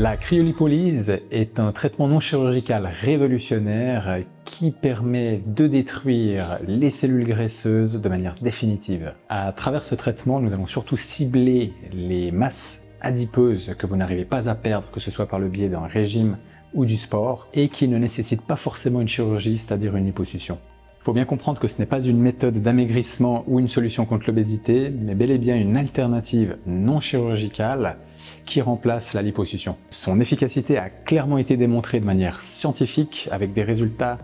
La cryolipolyse est un traitement non chirurgical révolutionnaire qui permet de détruire les cellules graisseuses de manière définitive. À travers ce traitement, nous allons surtout cibler les masses adipeuses que vous n'arrivez pas à perdre, que ce soit par le biais d'un régime ou du sport, et qui ne nécessitent pas forcément une chirurgie, c'est-à-dire une liposuction. Il faut bien comprendre que ce n'est pas une méthode d'amaigrissement ou une solution contre l'obésité, mais bel et bien une alternative non chirurgicale qui remplace la liposuction. Son efficacité a clairement été démontrée de manière scientifique avec des résultats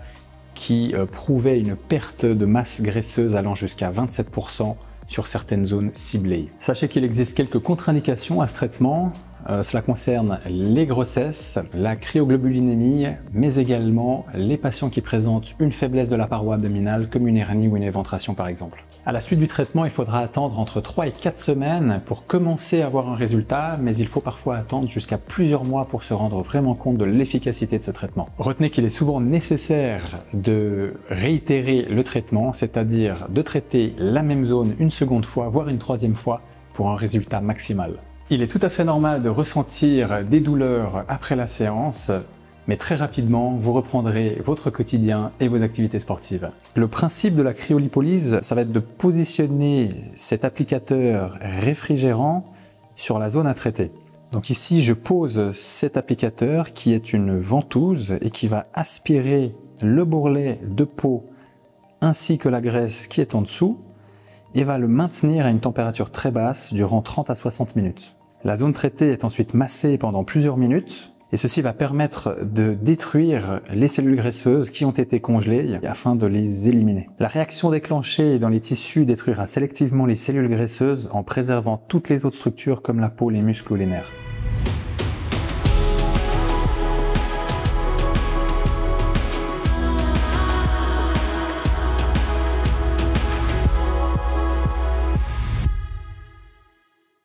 qui prouvaient une perte de masse graisseuse allant jusqu'à 27% sur certaines zones ciblées. Sachez qu'il existe quelques contre-indications à ce traitement. Cela concerne les grossesses, la cryoglobulinémie, mais également les patients qui présentent une faiblesse de la paroi abdominale comme une hernie ou une éventration par exemple. À la suite du traitement, il faudra attendre entre 3 et 4 semaines pour commencer à avoir un résultat, mais il faut parfois attendre jusqu'à plusieurs mois pour se rendre vraiment compte de l'efficacité de ce traitement. Retenez qu'il est souvent nécessaire de réitérer le traitement, c'est-à-dire de traiter la même zone une seconde fois, voire une troisième fois, pour un résultat maximal. Il est tout à fait normal de ressentir des douleurs après la séance, mais très rapidement, vous reprendrez votre quotidien et vos activités sportives. Le principe de la cryolipolyse, ça va être de positionner cet applicateur réfrigérant sur la zone à traiter. Donc ici, je pose cet applicateur qui est une ventouse et qui va aspirer le bourrelet de peau ainsi que la graisse qui est en dessous et va le maintenir à une température très basse durant 30 à 60 minutes. La zone traitée est ensuite massée pendant plusieurs minutes et ceci va permettre de détruire les cellules graisseuses qui ont été congelées afin de les éliminer. La réaction déclenchée dans les tissus détruira sélectivement les cellules graisseuses en préservant toutes les autres structures comme la peau, les muscles ou les nerfs.